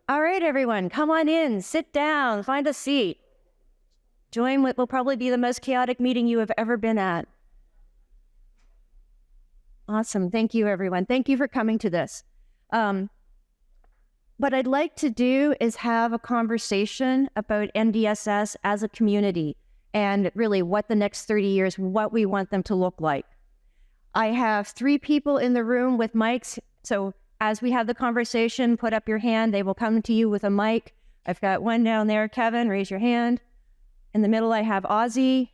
All right, everyone, come on in, sit down, find a seat. Join what will probably be the most chaotic meeting you have ever been at. Awesome. Thank you, everyone. Thank you for coming to this. What I'd like to do is have a conversation about NDSS as a community and really what the next 30 years, what we want them to look like. I have 3 people in the room with mics. So as we have the conversation, put up your hand. They will come to you with a mic. I've got one down there. Kevin, raise your hand. In the middle, I have Ozzy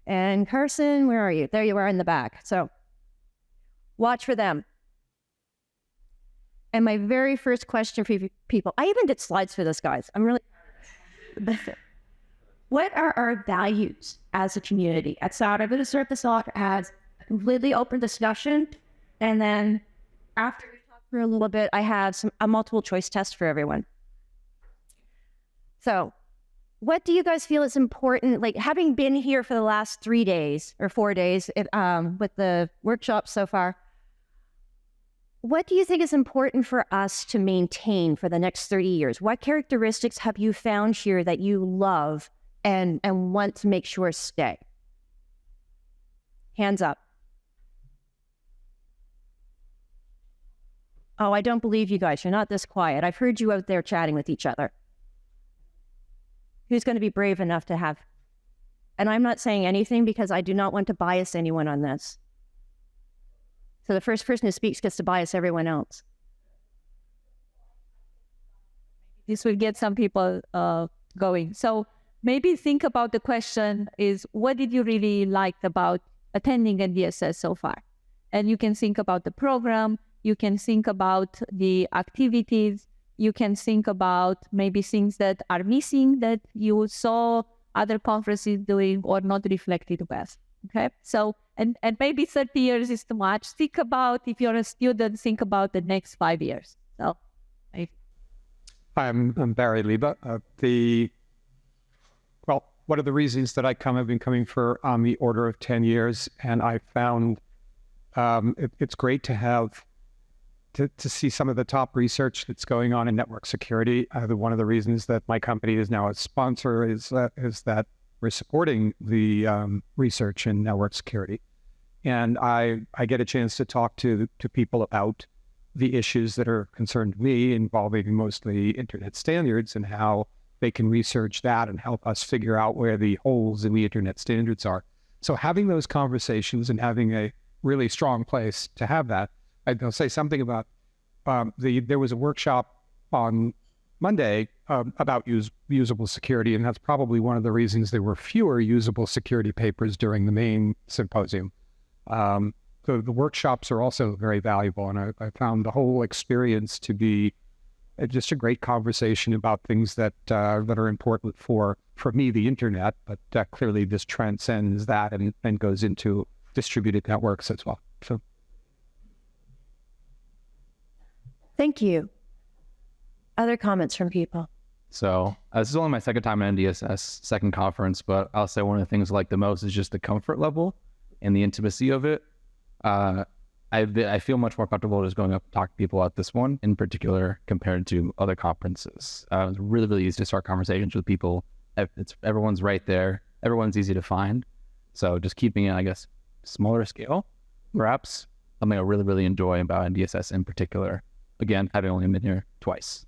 and Carson. Where are you? There you are in the back. So watch for them. And my very first question for you people, I even did slides for this, guys. I'm really... What are our values as a community? So I'm going to start this off as a completely open discussion. And then after we talk for a little bit, I have a multiple choice test for everyone. So what do you guys feel is important? Like, having been here for the last 3 days or 4 days with the workshop so far, what do you think is important for us to maintain for the next 30 years? What characteristics have you found here that you love and want to make sure stay? Hands up. Oh, I don't believe you guys. You're not this quiet. I've heard you out there chatting with each other. Who's going to be brave enough to have? And I'm not saying anything because I do not want to bias anyone on this. So the first person who speaks gets to bias everyone else. This will get some people going. So maybe think about the question is, what did you really like about attending NDSS so far? And you can think about the program, you can think about the activities, you can think about maybe things that are missing that you saw other conferences doing or not reflected with. Okay, so and maybe 30 years is too much. Think about, if you're a student, think about the next 5 years. So, Hi, I'm Barry Liba. One of the reasons that I've been coming for on the order of 10 years, and I found it's great to have to see some of the top research that's going on in network security. One of the reasons that my company is now a sponsor is that we're supporting the research in network security. And I get a chance to talk to people about the issues that are concerned to me, involving mostly internet standards and how they can research that and help us figure out where the holes in the internet standards are. So having those conversations and having a really strong place to have that, I'll say something about there was a workshop on Monday about usable security, and that's probably one of the reasons there were fewer usable security papers during the main symposium. So the workshops are also very valuable, and I found the whole experience to be just a great conversation about things that are important for me, the internet, but clearly this transcends that and goes into distributed networks as well. So, thank you. Other comments from people? So this is only my second time at NDSS, second conference, but I'll say one of the things I like the most is just the comfort level and the intimacy of it. I feel much more comfortable just going up and talking to people at this one in particular compared to other conferences. It's really, really easy to start conversations with people. Everyone's right there. Everyone's easy to find. So just keeping it, I guess, smaller scale, perhaps something I really, really enjoy about NDSS in particular. Again, having only been here twice.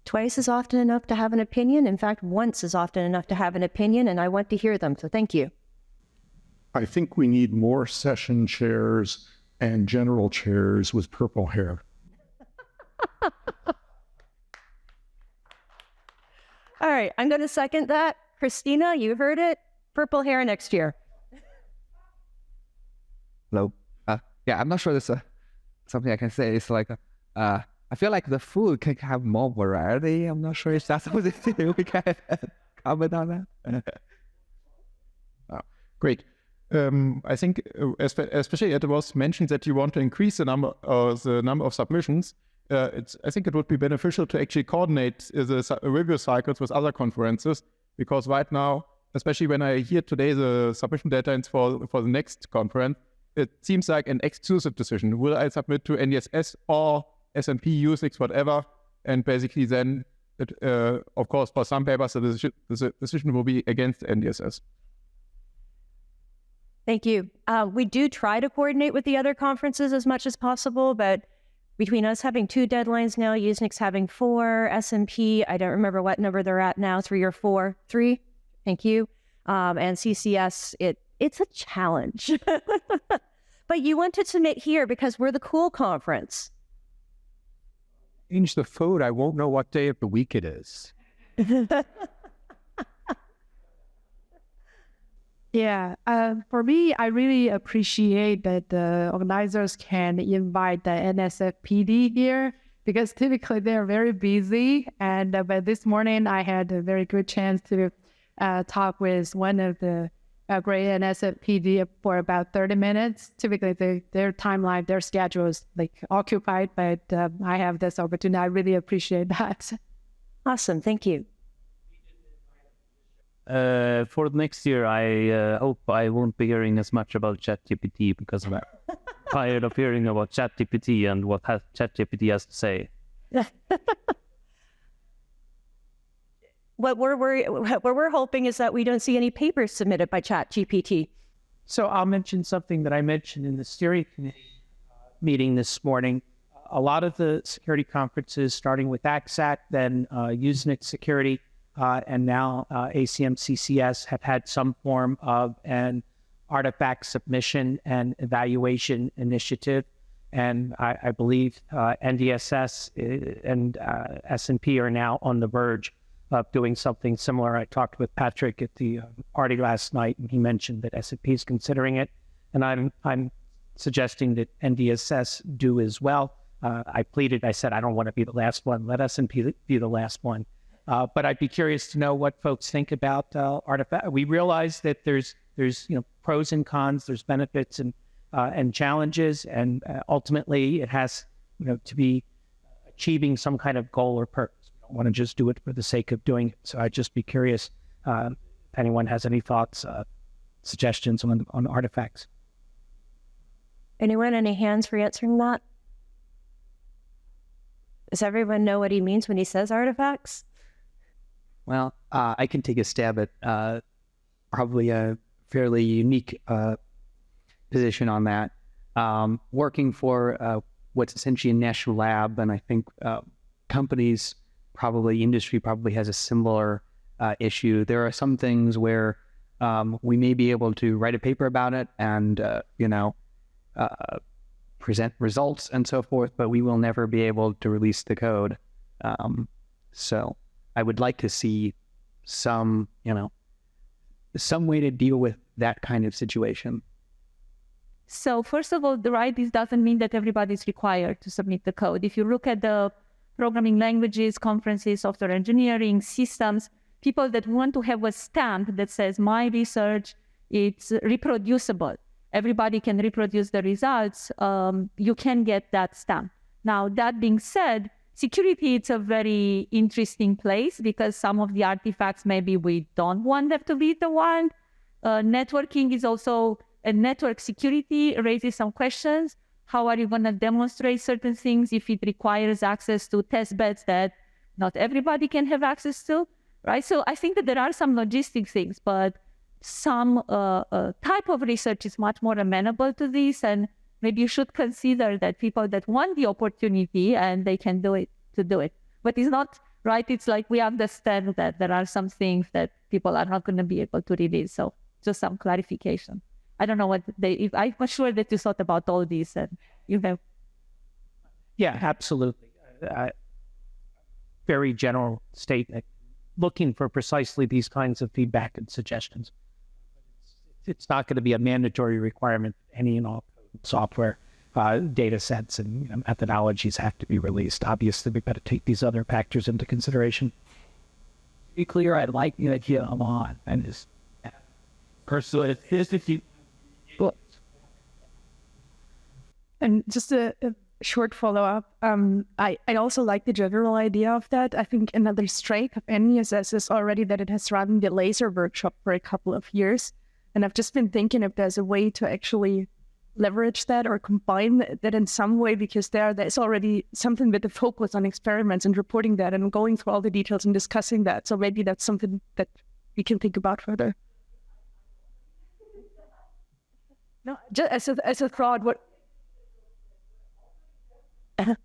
Twice is often enough to have an opinion. In fact, once is often enough to have an opinion, and I want to hear them. So thank you. I think we need more session chairs and general chairs with purple hair. All right, I'm going to second that. Christina, you heard it. Purple hair next year. Hello. Yeah, I'm not sure there's something I can say. It's like, I feel like the food can have more variety. I'm not sure if that's what we can comment on that. Great. I think, especially it was mentioned that you want to increase the number of submissions. I think it would be beneficial to actually coordinate the review cycles with other conferences, because right now, especially when I hear today the submission deadlines for the next conference, it seems like an exclusive decision. Will I submit to NDSS or S&P, Unix, whatever? and basically then, of course, for some papers, the decision will be against NDSS. Thank you. We do try to coordinate with the other conferences as much as possible, but between us having 2 deadlines now, Usenix having 4, S&P, I don't remember what number they're at now, 3 or 4, 3, thank you, and CCS, it's a challenge. But you want to submit here because we're the cool conference. Change the food. I won't know what day of the week it is. Yeah, for me, I really appreciate that the organizers can invite the NSFPD here because typically they're very busy. And but this morning I had a very good chance to talk with one of the great NSFPD for about 30 minutes. Typically their timeline, their schedule is like occupied, but I have this opportunity. I really appreciate that. Awesome, thank you. For next year, I hope I won't be hearing as much about ChatGPT because I'm tired of hearing about ChatGPT and what ChatGPT has to say. What we're hoping is that we don't see any papers submitted by ChatGPT. So I'll mention something that I mentioned in the steering committee meeting this morning. A lot of the security conferences, starting with ACSAC, then Usenix Security, and now ACM CCS, have had some form of an artifact submission and evaluation initiative. And I believe NDSS and S&P are now on the verge of doing something similar. I talked with Patrick at the party last night, and he mentioned that S&P is considering it. And I'm suggesting that NDSS do as well. I pleaded, I said, I don't want to be the last one. Let S&P be the last one. But I'd be curious to know what folks think about artifact. We realize that there's pros and cons, there's benefits and challenges, and ultimately it has to be achieving some kind of goal or purpose. We don't want to just do it for the sake of doing it. So I'd just be curious if anyone has any thoughts, suggestions on artifacts. Anyone, any hands for answering that? Does everyone know what he means when he says artifacts? Well, I can take a stab at probably a fairly unique position on that. Working for what's essentially a national lab, and I think companies, industry probably has a similar issue. There are some things where we may be able to write a paper about it and, present results and so forth, but we will never be able to release the code. So I would like to see some way to deal with that kind of situation. So first of all, this doesn't mean that everybody is required to submit the code. If you look at the programming languages, conferences, software engineering, systems, people that want to have a stamp that says my research, it's reproducible. Everybody can reproduce the results. You can get that stamp. Now, that being said, security, it's a very interesting place because some of the artifacts, maybe we don't want them to be the one. Networking is also, and network security raises some questions. How are you going to demonstrate certain things if it requires access to test beds that not everybody can have access to, right? So I think that there are some logistic things, but some type of research is much more amenable to this, and maybe you should consider that people that want the opportunity and they can do it, to do it. But it's not, right? It's like we understand that there are some things that people are not going to be able to release. So just some clarification. I don't know what I'm sure that you thought about all these and you have. Yeah, absolutely. Very general statement. Looking for precisely these kinds of feedback and suggestions. It's not going to be a mandatory requirement. Any and all software data sets and methodologies have to be released. Obviously, we've got to take these other factors into consideration. To be clear, I like the idea I'm on, and just personally, And just a short follow-up. I also like the general idea of that. I think another strength of NDSS is already that it has run the laser workshop for a couple of years. And I've just been thinking if there's a way to actually leverage that or combine that in some way, because there's already something with the focus on experiments and reporting that and going through all the details and discussing that. So maybe that's something that we can think about further. No, just as a thought, what I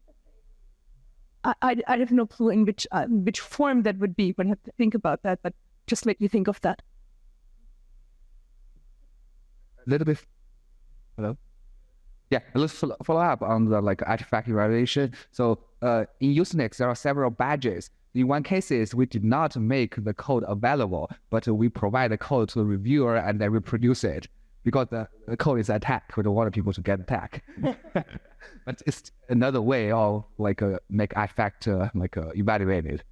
have no clue in which form that would be, but I have to think about that. But just make me think of that. A little bit. Hello. Yeah, let's follow up on the artifact evaluation. So in Usenix, there are several badges. In one cases, we did not make the code available, but we provide the code to the reviewer and they reproduce it because the code is attacked. We don't want people to get attacked. But it's another way of make artifact evaluated.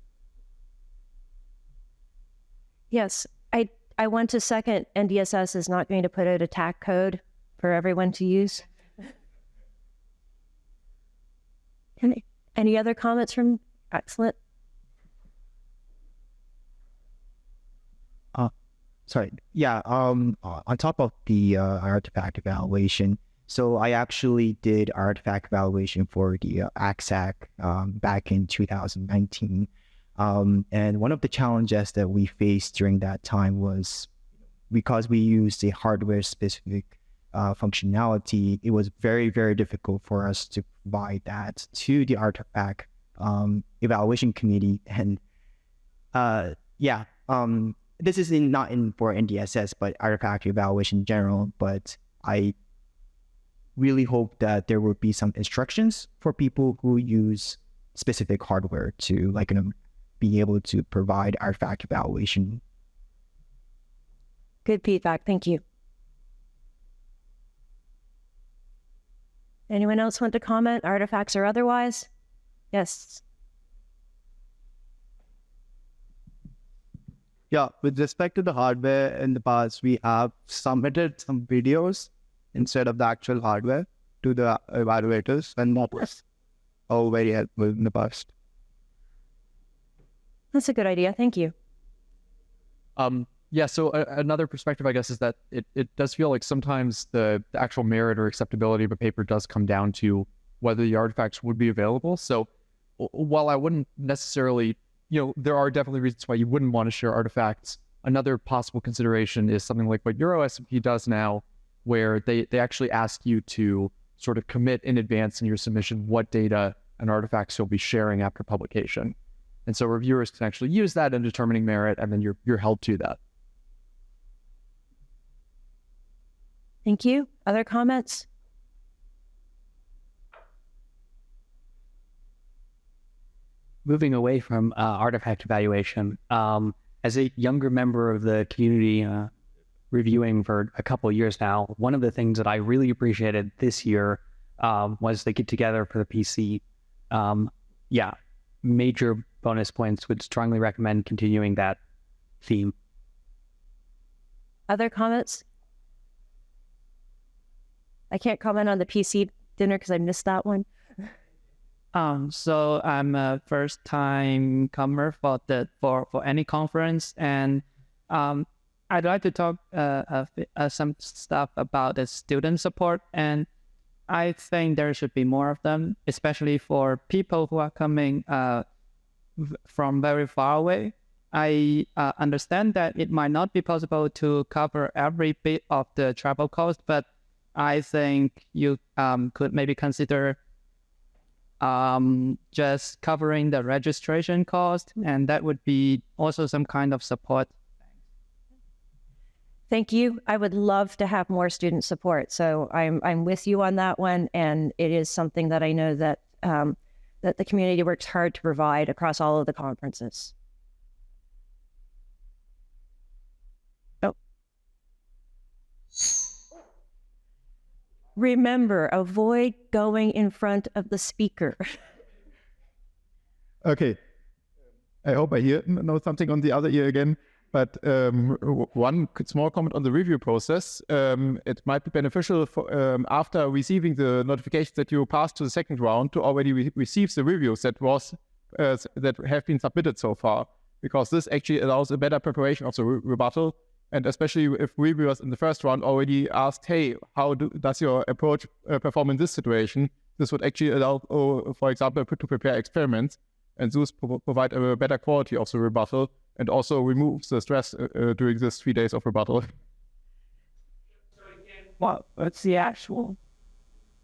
Yes, I want to second NDSS is not going to put out attack code for everyone to use. Any other comments from? Excellent. Sorry. Yeah. On top of the artifact evaluation, so I actually did artifact evaluation for the ACSAC back in 2019. And one of the challenges that we faced during that time was because we used a hardware-specific functionality, it was very, very difficult for us to provide that to the artifact evaluation committee. And this is not for NDSS, but artifact evaluation in general. But I really hope that there will be some instructions for people who use specific hardware to be able to provide artifact evaluation. Good feedback. Thank you. Anyone else want to comment, artifacts or otherwise? Yes. Yeah, with respect to the hardware, in the past, we have submitted some videos instead of the actual hardware to the evaluators, and that was all very helpful in the past. That's a good idea. Thank you. Yeah, so another perspective, I guess, is that it does feel like sometimes the actual merit or acceptability of a paper does come down to whether the artifacts would be available. So while I wouldn't necessarily, there are definitely reasons why you wouldn't want to share artifacts. Another possible consideration is something like what EuroSMP does now, where they actually ask you to sort of commit in advance in your submission what data and artifacts you'll be sharing after publication. And so reviewers can actually use that in determining merit, and then you're held to that. Thank you. Other comments? Moving away from artifact evaluation, as a younger member of the community reviewing for a couple of years now, one of the things that I really appreciated this year was the get together for the PC. Major bonus points. Would strongly recommend continuing that theme. Other comments? I can't comment on the PC dinner because I missed that one. So I'm a first time comer for any conference, and I'd like to talk some stuff about the student support, and I think there should be more of them, especially for people who are coming from very far away. I understand that it might not be possible to cover every bit of the travel cost, but I think you could maybe consider just covering the registration cost, and that would be also some kind of support. Thank you. I would love to have more student support. So I'm with you on that one, and it is something that I know that that the community works hard to provide across all of the conferences. Remember, avoid going in front of the speaker. Okay. I hope I know something on the other ear again. But one small comment on the review process. It might be beneficial for, after receiving the notifications that you passed to the second round to already receive the reviews that have been submitted so far, because this actually allows a better preparation of the rebuttal And especially if reviewers in the first round already asked, hey, does your approach perform in this situation? This would actually allow, for example, to prepare experiments and those provide a better quality of the rebuttal and also removes the stress during this 3 days of rebuttal. Well, what's the actual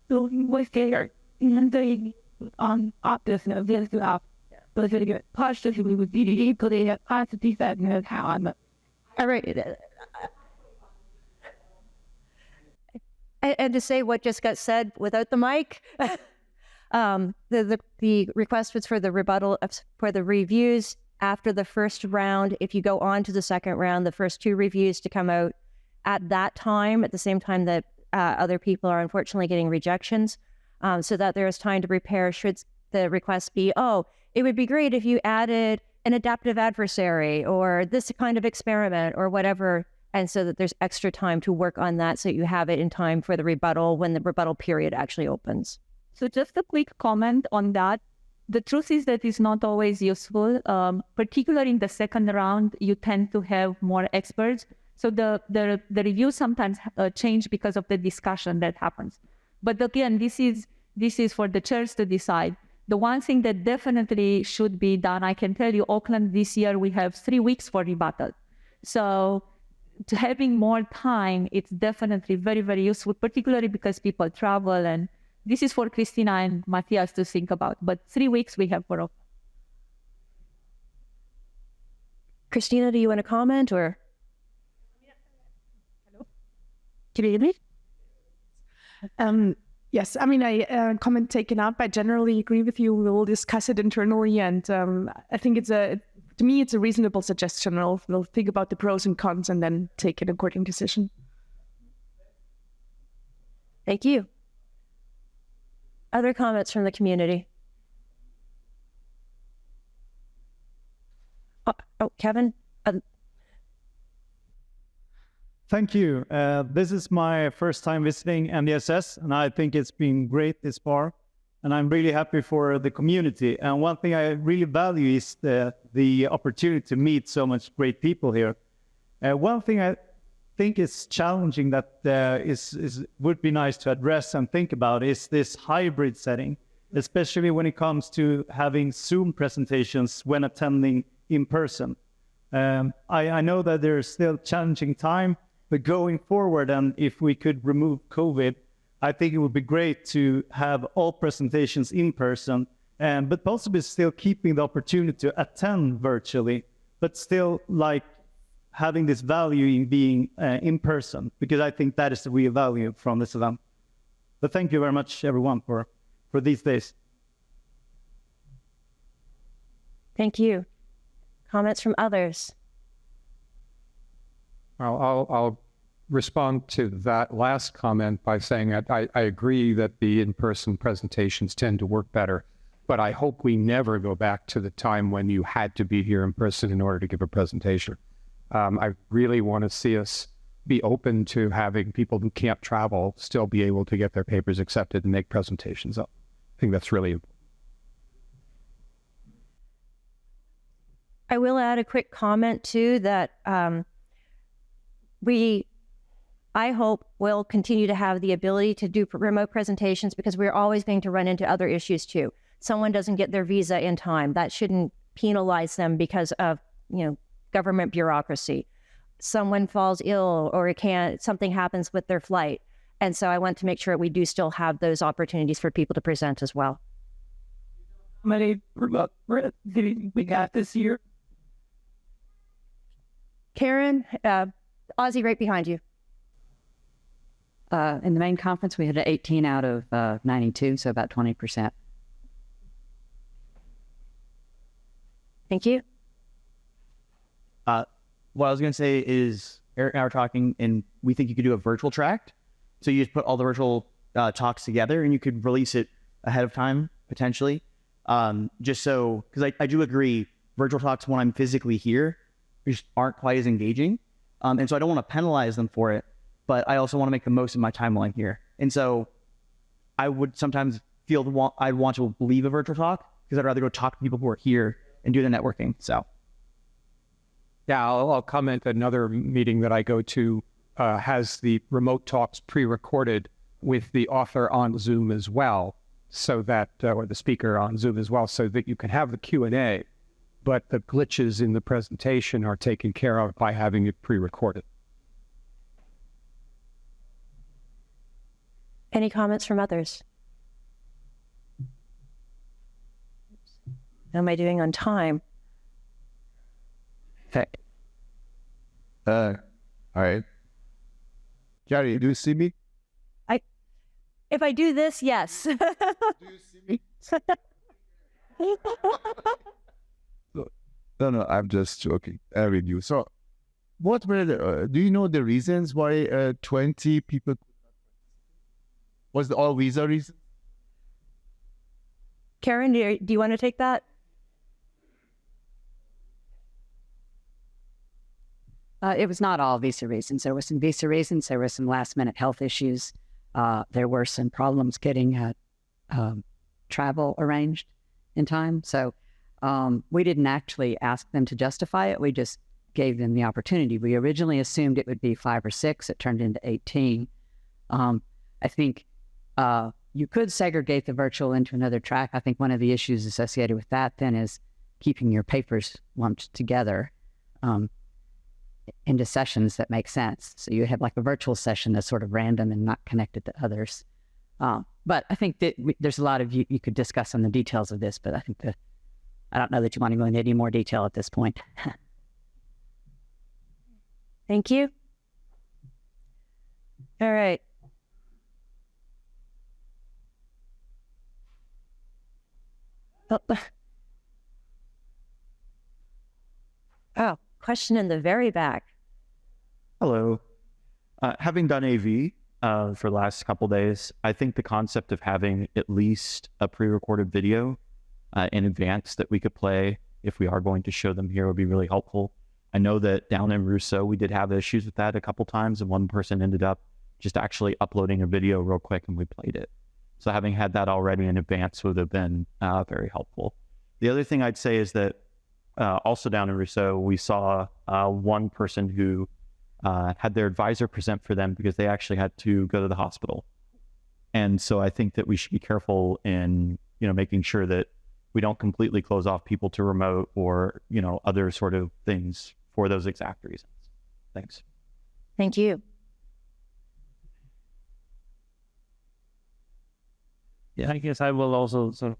building with there? And they on this and this up. But they get positively with DDE, but they have positive that and how I'm. All right. And to say what just got said without the mic, the request was for the rebuttal for the reviews after the first round. If you go on to the second round, the first 2 reviews to come out at that time, at the same time that other people are unfortunately getting rejections, so that there is time to prepare should the request be, oh, it would be great if you added an adaptive adversary or this kind of experiment or whatever. And so that there's extra time to work on that so you have it in time for the rebuttal when the rebuttal period actually opens. So just a quick comment on that. The truth is that it's not always useful. Particularly in the second round, you tend to have more experts. So the reviews sometimes change because of the discussion that happens. But again, this is for the chairs to decide. The one thing that definitely should be done, I can tell you, Auckland this year, we have 3 weeks for rebuttal. So having more time, it's definitely very, very useful, particularly because people travel. And this is for Christina and Matthias to think about. But 3 weeks we have for all. Christina, do you want to comment or? Hello? Can you hear me? Yes, I mean, comment taken up. I generally agree with you. We'll discuss it internally, and I think to me, it's a reasonable suggestion. We'll think about the pros and cons and then take an according decision. Thank you. Other comments from the community? Oh, Kevin? Thank you. This is my first time visiting NDSS, and I think it's been great this far. And I'm really happy for the community. And one thing I really value is the opportunity to meet so much great people here. One thing I think is challenging that would be nice to address and think about is this hybrid setting, especially when it comes to having Zoom presentations when attending in person. I know that there's still challenging time, but going forward, and if we could remove COVID, I think it would be great to have all presentations in person, but possibly still keeping the opportunity to attend virtually, but still like having this value in being in person, because I think that is the real value from this event. But thank you very much, everyone, for these days. Thank you. Comments from others? I'll respond to that last comment by saying that I agree that the in-person presentations tend to work better, but I hope we never go back to the time when you had to be here in person in order to give a presentation. I really want to see us be open to having people who can't travel still be able to get their papers accepted and make presentations up. I think that's really important. I will add a quick comment too that I hope we'll continue to have the ability to do remote presentations because we're always going to run into other issues too. Someone doesn't get their visa in time. That shouldn't penalize them because of, government bureaucracy. Someone falls ill or something happens with their flight. And so I want to make sure we do still have those opportunities for people to present as well. How many remote we got this year? Karen, Ozzy right behind you. In the main conference, we had 18 out of 92, so about 20%. Thank you. What I was going to say is Eric and I were talking, and we think you could do a virtual track. So you just put all the virtual talks together, and you could release it ahead of time, potentially. Just so, because I do agree, virtual talks when I'm physically here just aren't quite as engaging. And so I don't want to penalize them for it, but I also want to make the most of my timeline here. And so I would sometimes feel I'd want to leave a virtual talk because I'd rather go talk to people who are here and do the networking. So Yeah, I'll comment. Another meeting that I go to has the remote talks pre-recorded with the author on Zoom as well, so that, or the speaker on Zoom as well, so that you can have the Q&A, but the glitches in the presentation are taken care of by having it pre-recorded. Any comments from others? How am I doing on time? Hey. All right. Gary, do you see me? If I do this, yes. Do you see me? No, I'm just joking with you. So, what were do you know the reasons why 20 people? Was it all visa reasons? Karen, do you want to take that? It was not all visa reasons. There were some visa reasons. There were some last-minute health issues. There were some problems getting travel arranged in time. So we didn't actually ask them to justify it. We just gave them the opportunity. We originally assumed it would be 5 or 6. It turned into 18. I think you could segregate the virtual into another track. I think one of the issues associated with that then is keeping your papers lumped together into sessions that make sense. So you have like a virtual session that's sort of random and not connected to others. But I think that there's a lot of you could discuss on the details of this, but I think I don't know that you want to go into any more detail at this point. Thank you. All right. Oh, question in the very back. Hello. Having done AV for the last couple days, I think the concept of having at least a pre-recorded video in advance that we could play if we are going to show them here would be really helpful. I know that down in Rousseau, we did have issues with that a couple times, and one person ended up just actually uploading a video real quick and we played it. So having had that already in advance would have been very helpful. The other thing I'd say is that also down in Rousseau, we saw one person who had their advisor present for them because they actually had to go to the hospital. And so I think that we should be careful in, making sure that we don't completely close off people to remote or, other sort of things for those exact reasons. Thanks. Thank you. Yeah, I guess I will also sort of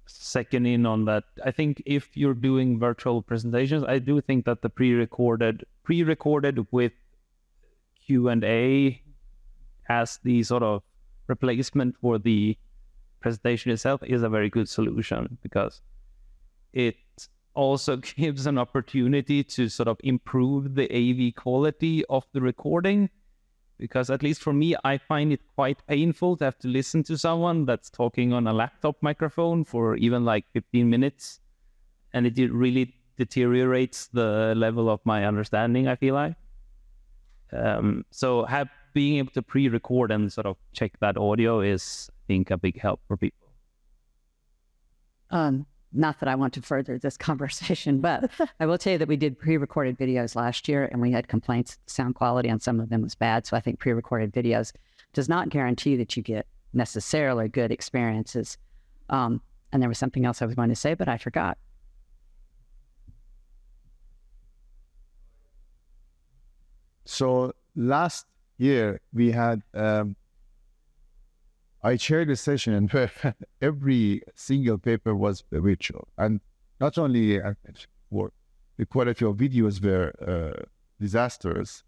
second in on that. I think if you're doing virtual presentations, I do think that the pre-recorded with Q&A as the sort of replacement for the presentation itself is a very good solution, because it also gives an opportunity to sort of improve the AV quality of the recording. Because at least for me, I find it quite painful to have to listen to someone that's talking on a laptop microphone for even like 15 minutes. And it really deteriorates the level of my understanding, I feel like. So being able to pre-record and sort of check that audio is, I think, a big help for people. Not that I want to further this conversation, but I will tell you that we did pre-recorded videos last year and we had complaints. Sound quality on some of them was bad. So I think pre-recorded videos does not guarantee that you get necessarily good experiences. And there was something else I was going to say, but I forgot. So last year we had, I chaired a session where every single paper was virtual, and not only for the quality of videos were disastrous,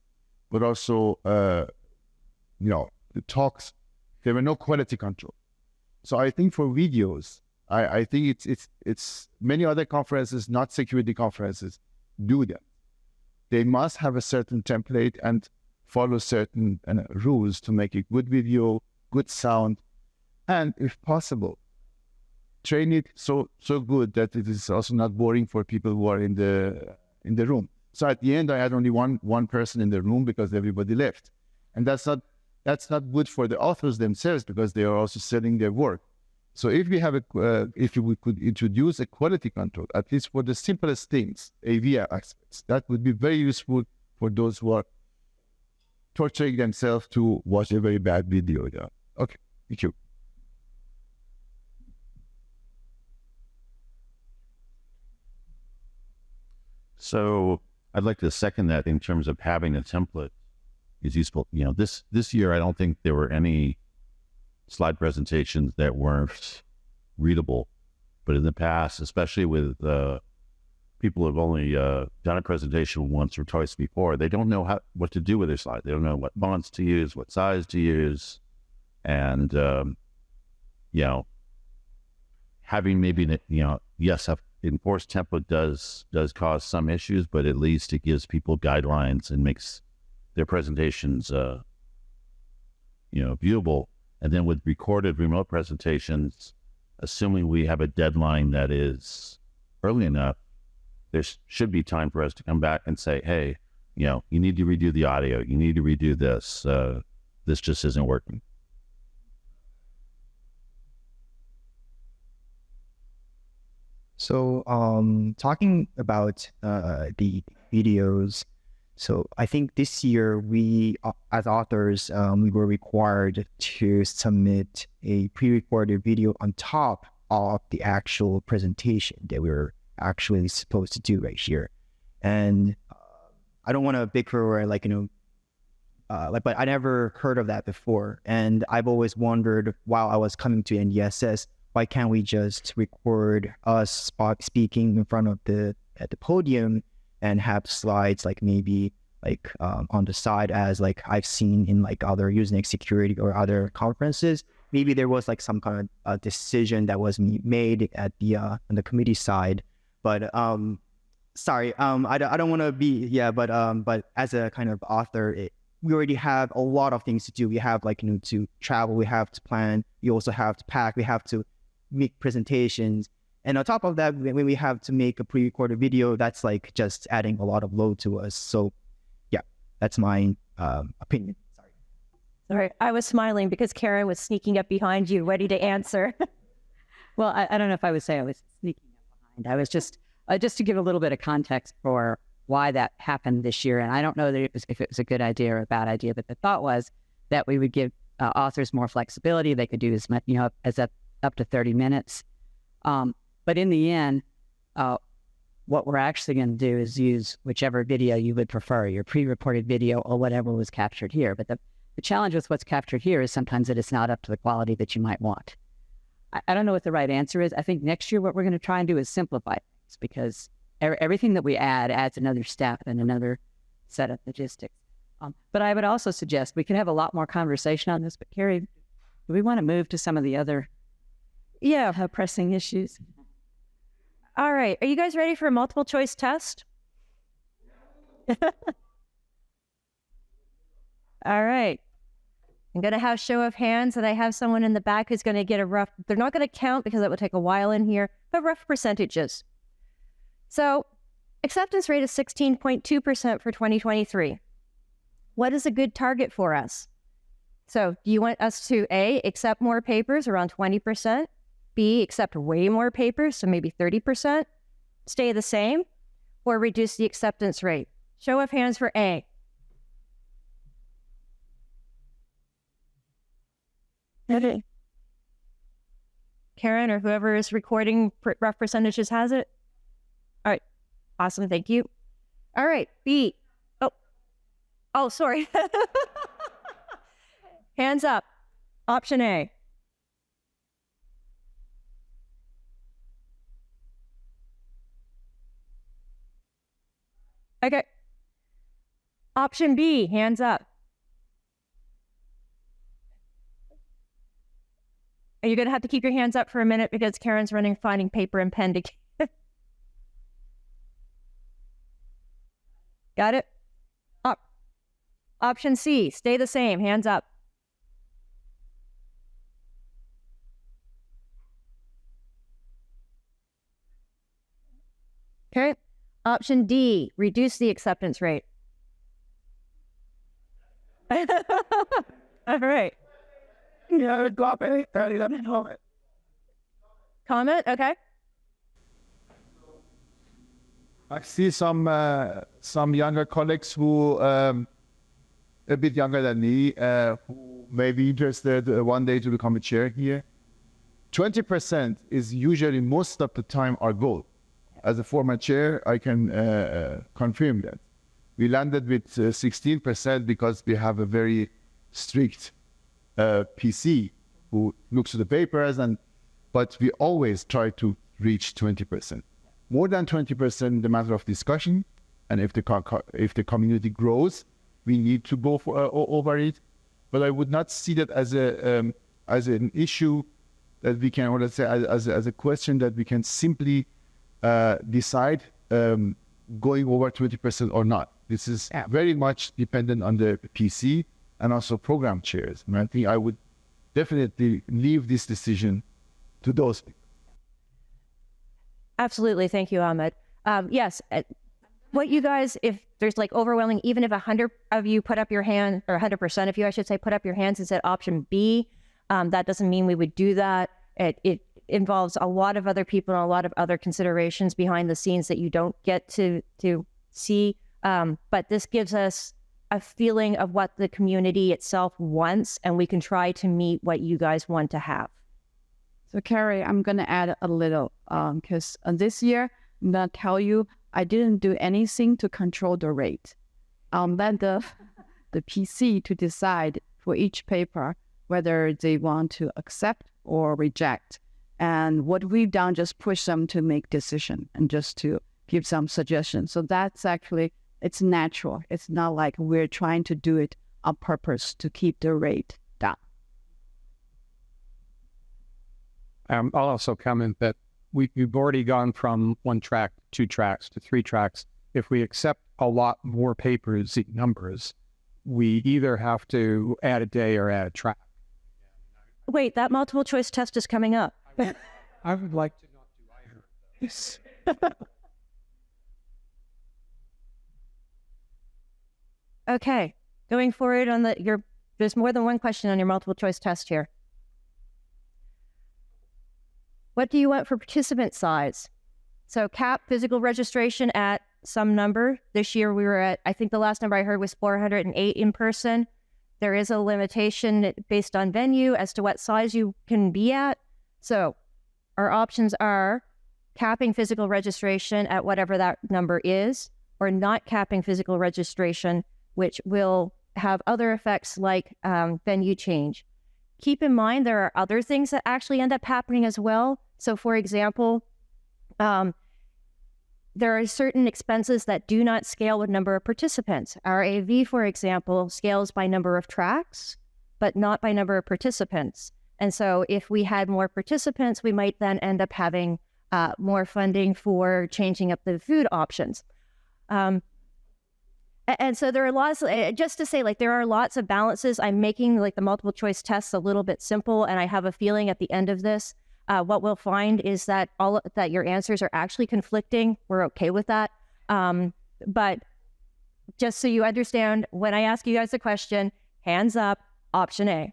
but also the talks, there were no quality control. So I think for videos, I think it's many other conferences, not security conferences, do that. They must have a certain template and follow certain rules to make a good video, good sound, and if possible, train it so good that it is also not boring for people who are in the room. So at the end, I had only one person in the room because everybody left, and that's not good for the authors themselves because they are also selling their work. So if we have if we could introduce a quality control, at least for the simplest things, AV aspects, that would be very useful for those who are torturing themselves to watch a very bad video. Yeah. Okay. Thank you. So I'd like to second that in terms of having a template is useful. You know, this year I don't think there were any slide presentations that weren't readable, but in the past, especially with people who've only done a presentation once or twice before, they don't know what to do with their slide. They don't know what fonts to use, what size to use, and you know, having maybe yes, enforced template does cause some issues, but at least it gives people guidelines and makes their presentations viewable. And then with recorded remote presentations, assuming we have a deadline that is early enough, there should be time for us to come back and say, hey, you need to redo the audio, you need to redo this, this just isn't working. So talking about the videos, so I think this year we, as authors, we were required to submit a pre-recorded video on top of the actual presentation that we were actually supposed to do right here. And I don't want to bicker but I never heard of that before. And I've always wondered while I was coming to NDSS, why can't we just record us speaking in front of at the podium and have slides maybe on the side, as I've seen in other Usenet security or other conferences. Maybe there was some kind of decision that was made at on the committee side. But sorry, I don't want to be but as a kind of author, we already have a lot of things to do. We have to travel, we have to plan, we also have to pack, we have to make presentations, and on top of that, when we have to make a pre-recorded video, that's just adding a lot of load to us. So yeah, that's my opinion. Sorry, I was smiling because Karen was sneaking up behind you, ready to answer. Well, I don't know if I would say I was sneaking up behind. I was just to give a little bit of context for why that happened this year. And I don't know that if it was a good idea or a bad idea, but the thought was that we would give authors more flexibility. They could do as much, as up to 30 minutes. But in the end, what we're actually going to do is use whichever video you would prefer, your pre-recorded video or whatever was captured here. But the challenge with what's captured here is sometimes that it's not up to the quality that you might want. I don't know what the right answer is. I think next year what we're going to try and do is simplify things, because everything that we add adds another step and another set of logistics. But I would also suggest we could have a lot more conversation on this. But Carrie, do we want to move to some of the other pressing issues? All right. Are you guys ready for a multiple choice test? All right. I'm going to have show of hands, and I have someone in the back who's going to get a rough, they're not going to count because it will take a while in here, but rough percentages. So acceptance rate is 16.2% for 2023. What is a good target for us? So do you want us to A, accept more papers, around 20%, B, accept way more papers, so maybe 30%, stay the same, or reduce the acceptance rate? Show of hands for A. Okay. Karen or whoever is recording rough percentages has it? All right. Awesome. Thank you. All right. B. Oh, sorry. Hands up. Option A. Okay. Option B. Hands up. Are you going to have to keep your hands up for a minute because Karen's finding paper and pen to... Got it? Up. Option C, stay the same, hands up. Okay. Option D, reduce the acceptance rate. All right. comment? Okay. I see some younger colleagues who a bit younger than me who may be interested one day to become a chair here. 20% is usually most of the time our goal. As a former chair, I can confirm that. We landed with 16% because we have a very strict PC who looks at the papers, but we always try to reach 20%. More than 20% the matter of discussion, and if the community grows, we need to go for over it. But I would not see that as an issue that we can, or let's say as a question that we can simply decide going over 20% or not. This is very much dependent on the PC and also program chairs. And I think I would definitely leave this decision to those people. Absolutely. Thank you, Ahmed. Yes. What you guys, if there's like overwhelming, even if 100 of you put up your hand, or 100% of you, I should say, put up your hands and said option B, that doesn't mean we would do that. It involves a lot of other people and a lot of other considerations behind the scenes that you don't get to see. But this gives us a feeling of what the community itself wants, and we can try to meet what you guys want to have. So Carrie, I'm going to add a little, because this year, I'm going to tell you, I didn't do anything to control the rate. Let the PC to decide for each paper whether they want to accept or reject. And what we've done, just push them to make decision and just to give some suggestions. So that's actually, it's natural. It's not like we're trying to do it on purpose to keep the rate down. I'll also comment that we've already gone from 1 track, 2 tracks to 3 tracks. If we accept a lot more papers in numbers, we either have to add a day or add a track. Wait, that multiple choice test is coming up. I would like to not do either. Yes. Okay, going forward on there's more than one question on your multiple choice test here. What do you want for participant size? So cap physical registration at some number. This year we were at, I think the last number I heard was 408 in person. There is a limitation based on venue as to what size you can be at. So our options are capping physical registration at whatever that number is, or not capping physical registration, which will have other effects like venue change. Keep in mind, there are other things that actually end up happening as well. So for example, there are certain expenses that do not scale with number of participants. Our AV, for example, scales by number of tracks, but not by number of participants. And so if we had more participants, we might then end up having more funding for changing up the food options. And so there are lots, just to say, like, there are lots of balances. I'm making like the multiple choice tests a little bit simple, and I have a feeling at the end of this, what we'll find is that that your answers are actually conflicting. We're okay with that. But just so you understand, when I ask you guys a question, hands up, option A.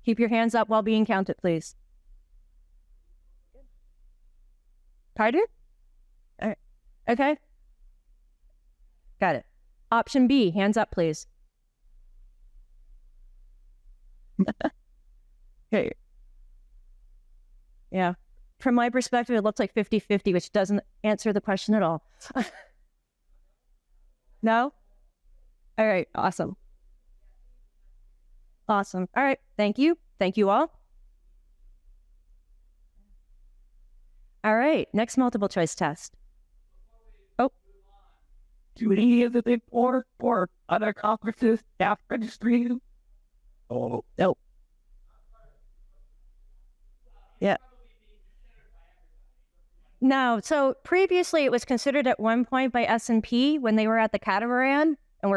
Keep your hands up while being counted, please. Pardon? All right. Okay. Got it. Option B, hands up, please. Okay. Yeah. From my perspective, it looks like 50-50, which doesn't answer the question at all. No? All right. Awesome. Awesome. All right. Thank you. Thank you all. All right. Next multiple choice test. Oh. Do any of the big four or other conferences staff registry? Oh, no. Yeah. No. So previously it was considered at one point by S&P when they were at the Catamaran, and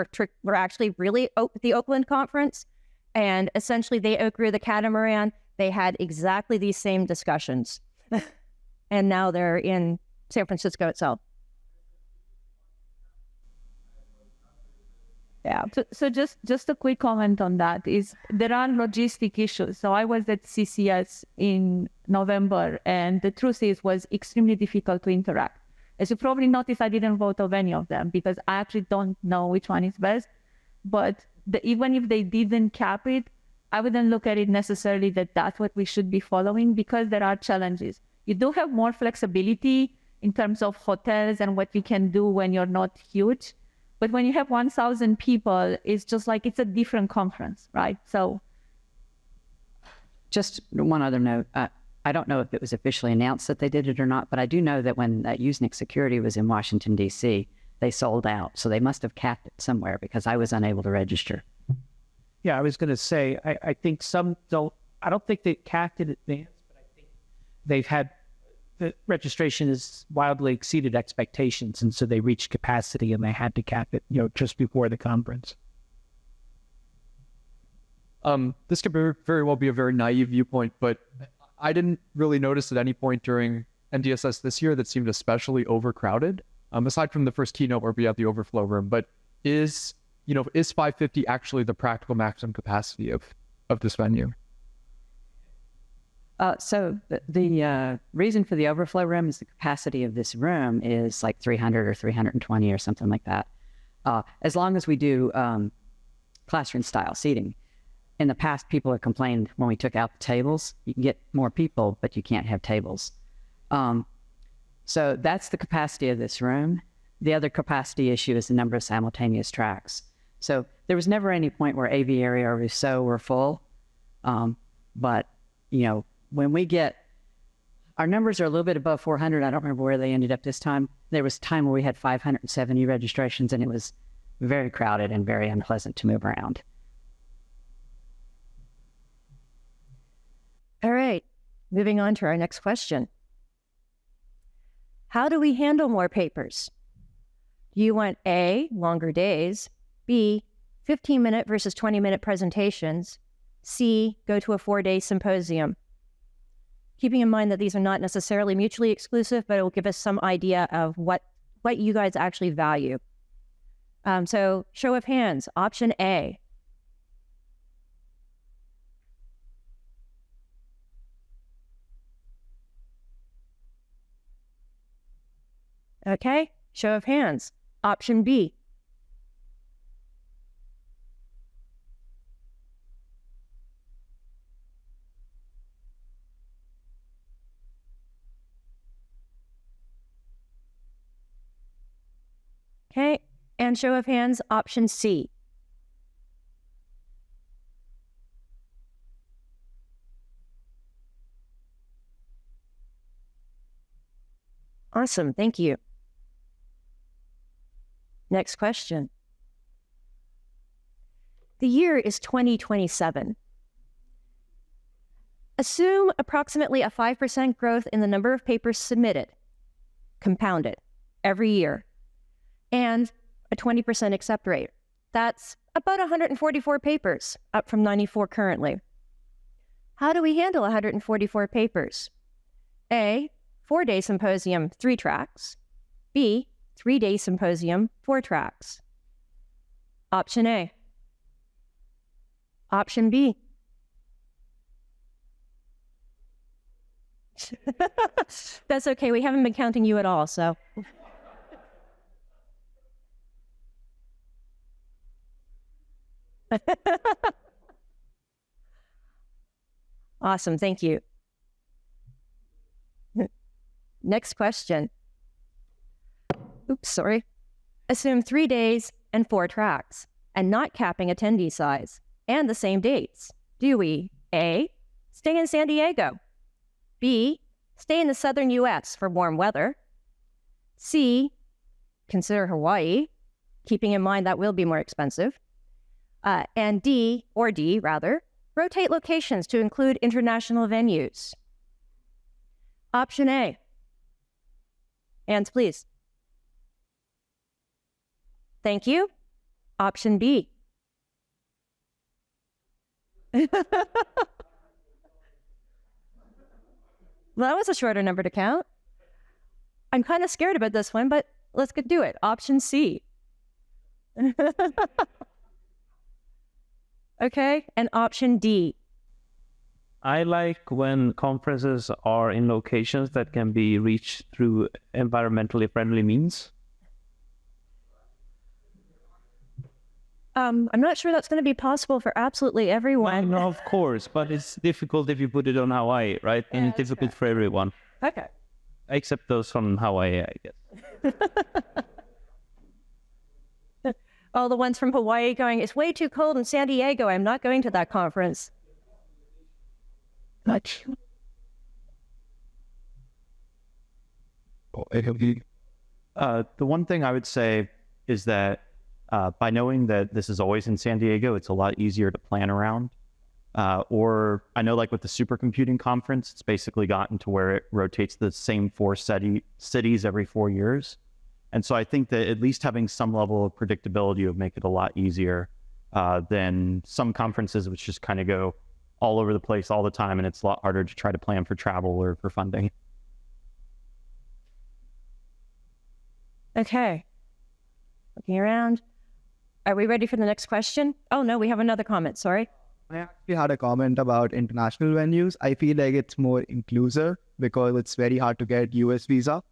we're actually really the Oakland conference. And essentially they outgrew the Catamaran. They had exactly these same discussions. And now they're in San Francisco itself. Yeah. So just a quick comment on that is there are logistic issues. So I was at CCS in November, and the truth is was extremely difficult to interact. As you probably noticed, I didn't vote of any of them because I actually don't know which one is best. But even if they didn't cap it, I wouldn't look at it necessarily that that's what we should be following because there are challenges. You do have more flexibility in terms of hotels and what you can do when you're not huge. But when you have 1,000 people, it's just like it's a different conference, right? So just one other note. I don't know if it was officially announced that they did it or not, but I do know that when Usenet Security was in Washington, D.C., they sold out. So they must have capped it somewhere because I was unable to register. Yeah, I was going to say, I think some don't, I don't think they capped in advance, but I think they've had, the registration has wildly exceeded expectations. And so they reached capacity and they had to cap it, just before the conference. This could very well be a very naive viewpoint, but I didn't really notice at any point during NDSS this year that seemed especially overcrowded, aside from the first keynote where we had the overflow room. But is 550 actually the practical maximum capacity of this venue? So the reason for the overflow room is the capacity of this room is like 300 or 320 or something like that. As long as we do classroom style seating. In the past, people have complained when we took out the tables, you can get more people, but you can't have tables. So that's the capacity of this room. The other capacity issue is the number of simultaneous tracks. So there was never any point where Aviary or Rousseau were full. But, when we get, our numbers are a little bit above 400. I don't remember where they ended up this time. There was a time where we had 570 registrations and it was very crowded and very unpleasant to move around. All right, moving on to our next question. How do we handle more papers? Do you want A, longer days, B, 15-minute versus 20-minute presentations, C, go to a 4-day symposium? Keeping in mind that these are not necessarily mutually exclusive, but it will give us some idea of what you guys actually value. So show of hands, option A. Okay, show of hands, option B. Okay, and show of hands, option C. Awesome, thank you. Next question. The year is 2027. Assume approximately a 5% growth in the number of papers submitted, compounded, every year, and a 20% accept rate. That's about 144 papers, up from 94 currently. How do we handle 144 papers? A, 4-day symposium, 3 tracks. B, 3-day symposium, 4 tracks. Option A. Option B. That's okay. We haven't been counting you at all, so. Awesome. Thank you. Next question. Oops, sorry. Assume 3 days and 4 tracks, and not capping attendee size, and the same dates. Do we A, stay in San Diego, B, stay in the southern US for warm weather, C, consider Hawaii, keeping in mind that will be more expensive, and D, rotate locations to include international venues? Option A. Hands, please. Thank you. Option B. Well, that was a shorter number to count. I'm kind of scared about this one, but let's do it. Option C. Okay, and option D. I like when conferences are in locations that can be reached through environmentally friendly means. I'm not sure that's going to be possible for absolutely everyone. No, of course, but it's difficult if you put it on Hawaii, right? And it's difficult for everyone. Okay. Except those from Hawaii, I guess. All the ones from Hawaii going, it's way too cold in San Diego. I'm not going to that conference. Much. The one thing I would say is that by knowing that this is always in San Diego, it's a lot easier to plan around. Or I know like with the supercomputing conference, it's basically gotten to where it rotates the same 4 cities every 4 years. And so I think that at least having some level of predictability would make it a lot easier than some conferences which just kind of go all over the place all the time, and it's a lot harder to try to plan for travel or for funding. Okay. Looking around. Are we ready for the next question? Oh, no, we have another comment. Sorry. I actually had a comment about international venues. I feel like it's more inclusive because it's very hard to get US visa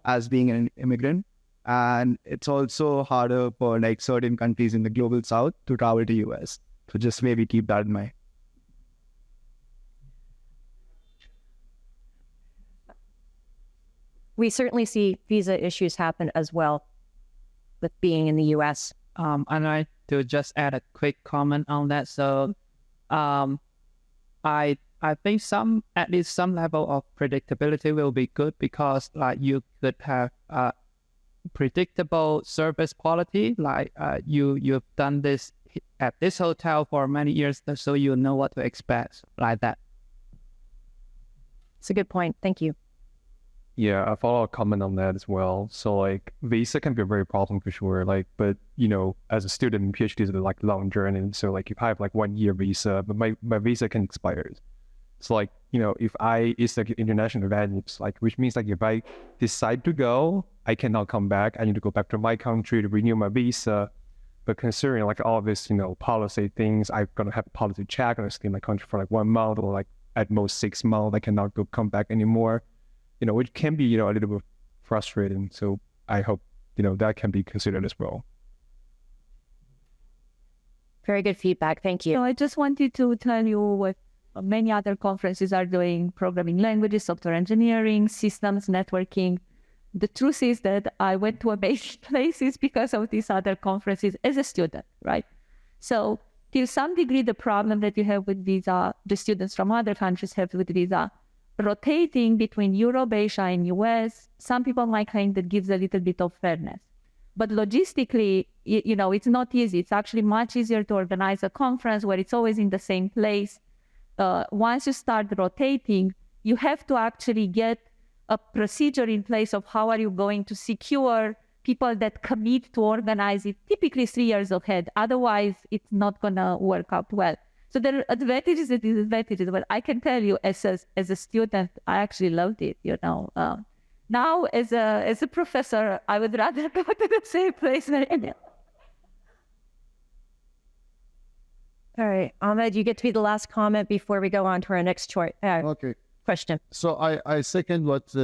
as being an immigrant. And it's also harder for like certain countries in the global south to travel to US. So just maybe keep that in mind. We certainly see visa issues happen as well with being in the US. I'd like to just add a quick comment on that. So I think at least some level of predictability will be good because like you could have predictable service quality, like you've done this at this hotel for many years, so you know what to expect, like that. It's a good point. Thank you. Yeah, I follow a comment on that as well. So like visa can be a very problem for sure. Like, but you know, as a student, PhDs are like long journey. So like if I have like 1 year visa, but my visa can expire. So like, you know, it's like international events, like, which means like if I decide to go, I cannot come back. I need to go back to my country to renew my visa. But considering like all this, you know, policy things, I'm going to have a policy check. I'm going to stay in my country for like 1 month or like at most 6 months. I cannot come back anymore. You know, which can be, you know, a little bit frustrating. So I hope, you know, that can be considered as well. Very good feedback. Thank you. So I just wanted to tell you what many other conferences are doing: programming languages, software engineering, systems, networking. The truth is that I went to amazing places because of these other conferences as a student, right? So to some degree, the problem that you have with visa, the students from other countries have with visa, rotating between Europe, Asia, and US, some people might claim that gives a little bit of fairness. But logistically, you know, it's not easy. It's actually much easier to organize a conference where it's always in the same place. Once you start rotating, you have to actually get a procedure in place of how are you going to secure people that commit to organize it, typically 3 years ahead. Otherwise, it's not going to work out well. So there are advantages and disadvantages, but I can tell you as a student, I actually loved it, you know. Now, as a professor, I would rather go to the same place. All right, Ahmed, you get to be the last comment before we go on to our next okay. question. So I second what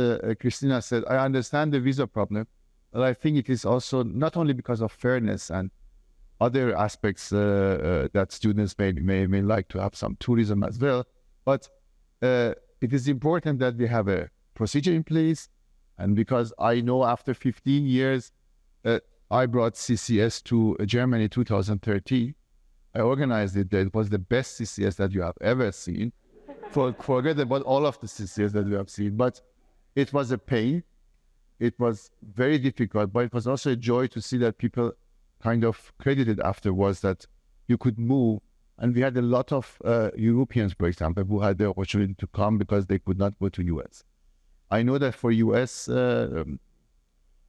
Christina said. I understand the visa problem, but I think it is also not only because of fairness and other aspects that students may like to have some tourism as well, but it is important that we have a procedure in place. And because I know after 15 years, I brought CCS to Germany in 2013. I organized it. It was the best CCS that you have ever seen. Forget about all of the CCS that you have seen, but it was a pain. It was very difficult, but it was also a joy to see that people kind of credited afterwards that you could move. And we had a lot of Europeans, for example, who had the opportunity to come because they could not go to US. I know that for US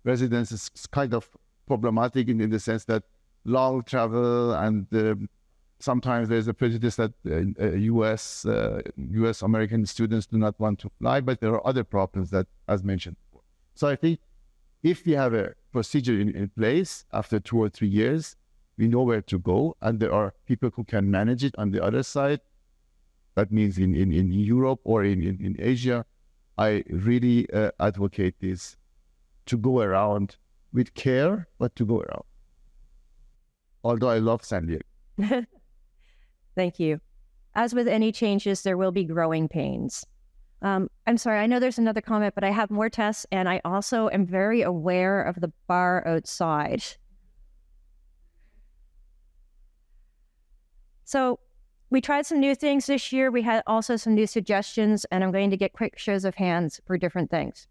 residents, it's kind of problematic in the sense that long travel and sometimes there's a prejudice that US American students do not want to fly, but there are other problems that, as mentioned before. So I think if we have a procedure in place after 2 or 3 years, we know where to go, and there are people who can manage it on the other side. That means in Europe or in Asia. I really advocate this, to go around with care, but to go around. Although I love San Diego. Thank you. As with any changes, there will be growing pains. I'm sorry, I know there's another comment, but I have more tests, and I also am very aware of the bar outside. So we tried some new things this year. We had also some new suggestions, and I'm going to get quick shows of hands for different things.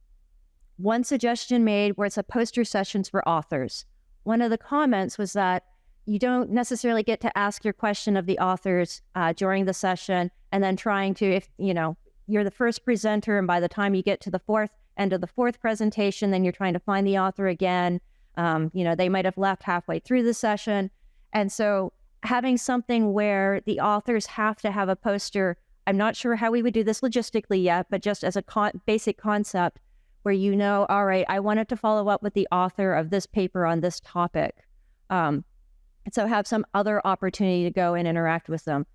One suggestion made where it's a poster sessions for authors. One of the comments was that you don't necessarily get to ask your question of the authors during the session, and then trying to, if you're the first presenter, and by the time you get to the end of the fourth presentation, then you're trying to find the author again. They might have left halfway through the session. And so having something where the authors have to have a poster, I'm not sure how we would do this logistically yet, but just as a basic concept where all right, I wanted to follow up with the author of this paper on this topic. So have some other opportunity to go and interact with them.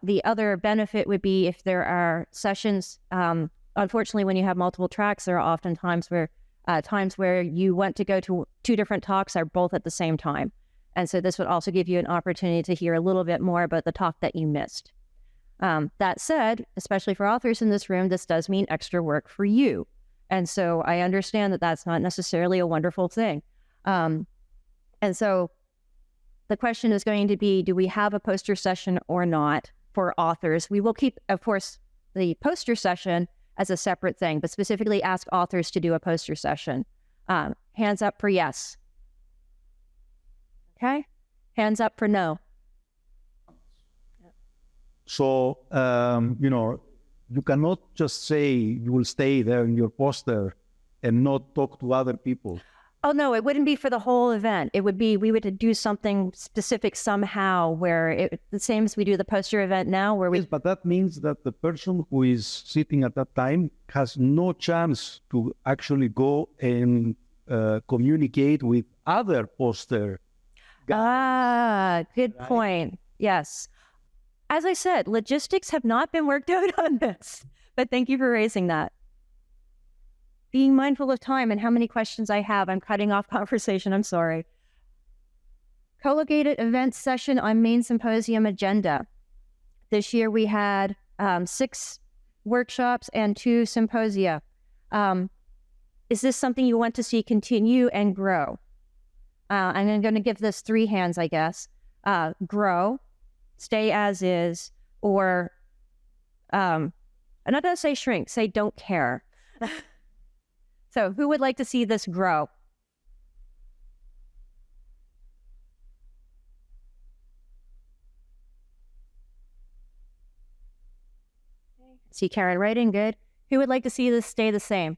The other benefit would be if there are sessions, unfortunately, when you have multiple tracks, there are often times where you want to go to two different talks are both at the same time. And so this would also give you an opportunity to hear a little bit more about the talk that you missed. That said, especially for authors in this room, this does mean extra work for you. And so I understand that that's not necessarily a wonderful thing. And so the question is going to be, do we have a poster session or not for authors? We will keep, of course, the poster session as a separate thing, but specifically ask authors to do a poster session. Hands up for yes. Okay. Hands up for no. So, you cannot just say you will stay there in your poster and not talk to other people. Oh, no, it wouldn't be for the whole event. It would be, we would do something specific somehow where the same as we do the poster event now where we... Yes, but that means that the person who is sitting at that time has no chance to actually go and communicate with other poster guys. Good point. Yes. As I said, logistics have not been worked out on this, but thank you for raising that. Being mindful of time and how many questions I have, I'm cutting off conversation. I'm sorry. Co-located event session on main symposium agenda. This year we had 6 workshops and 2 symposia. Is this something you want to see continue and grow? I'm going to give this 3 hands, I guess. Grow, stay as is, or I'm not going to say shrink, say don't care. So who would like to see this grow? See Karen writing, good. Who would like to see this stay the same?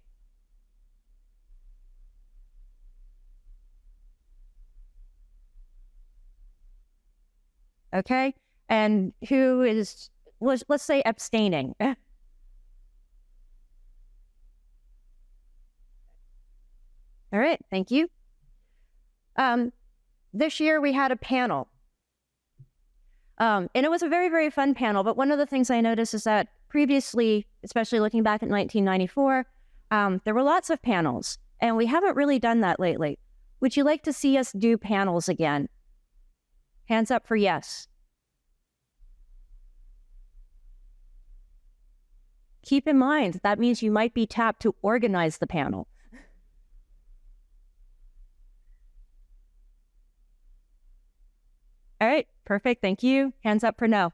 Okay, and who is, let's say abstaining. All right, thank you. This year we had a panel. And it was a very, very fun panel, but one of the things I noticed is that previously, especially looking back at 1994, there were lots of panels, and we haven't really done that lately. Would you like to see us do panels again? Hands up for yes. Keep in mind, that means you might be tapped to organize the panel. All right, perfect, thank you. Hands up for no.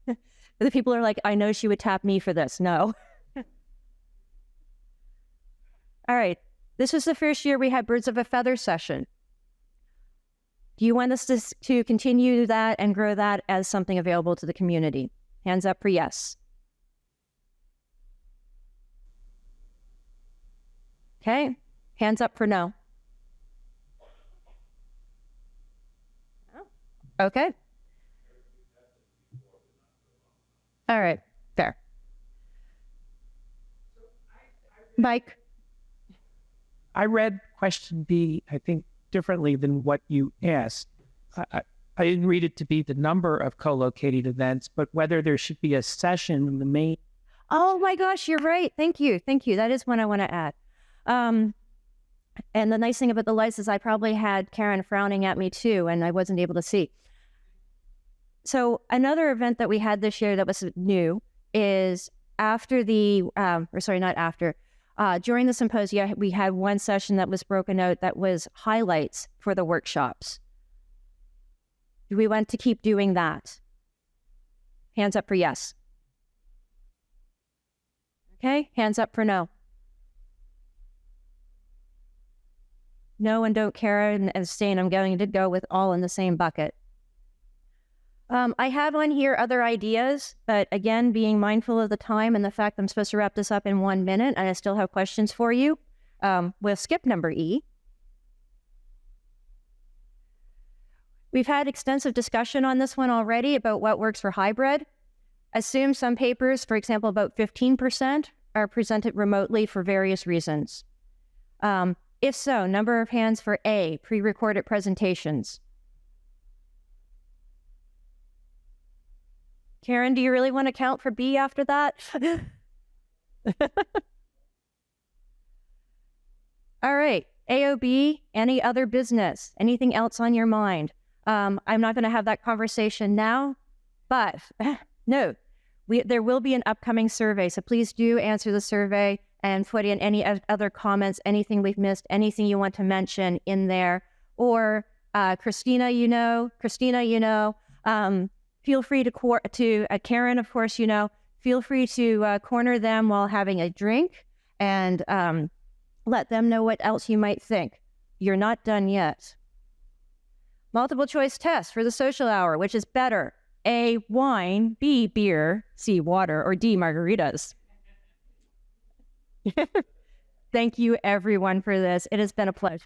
The people are like, I know she would tap me for this. No. All right, this was the first year we had Birds of a Feather session. Do you want us to continue that and grow that as something available to the community? Hands up for yes. Okay, hands up for no. Okay. All right, fair. Mike? I read question B, I think, differently than what you asked. I didn't read it to be the number of co-located events, but whether there should be a session in the main. Oh my gosh, you're right. Thank you. Thank you. That is one I want to add. And the nice thing about the lights is I probably had Karen frowning at me too, and I wasn't able to see. So another event that we had this year that was new is after the, during the symposium, we had one session that was broken out that was highlights for the workshops. Do we want to keep doing that? Hands up for yes. Okay, hands up for no. No and don't care and abstain. I'm going to go with all in the same bucket. I have on here other ideas, but again, being mindful of the time and the fact I'm supposed to wrap this up in 1 minute and I still have questions for you, we'll skip number E. We've had extensive discussion on this one already about what works for hybrid. Assume some papers, for example, about 15% are presented remotely for various reasons. If so, number of hands for A, pre-recorded presentations. Karen, do you really want to count for B after that? All right, AOB, any other business, anything else on your mind? I'm not going to have that conversation now, but no, there will be an upcoming survey, so please do answer the survey and put in any other comments, anything we've missed, anything you want to mention in there. Or Christina, feel free to Karen, of course, feel free to corner them while having a drink and let them know what else you might think. You're not done yet. Multiple choice test for the social hour, which is better? A, wine, B, beer, C, water, or D, margaritas. Thank you, everyone, for this. It has been a pleasure.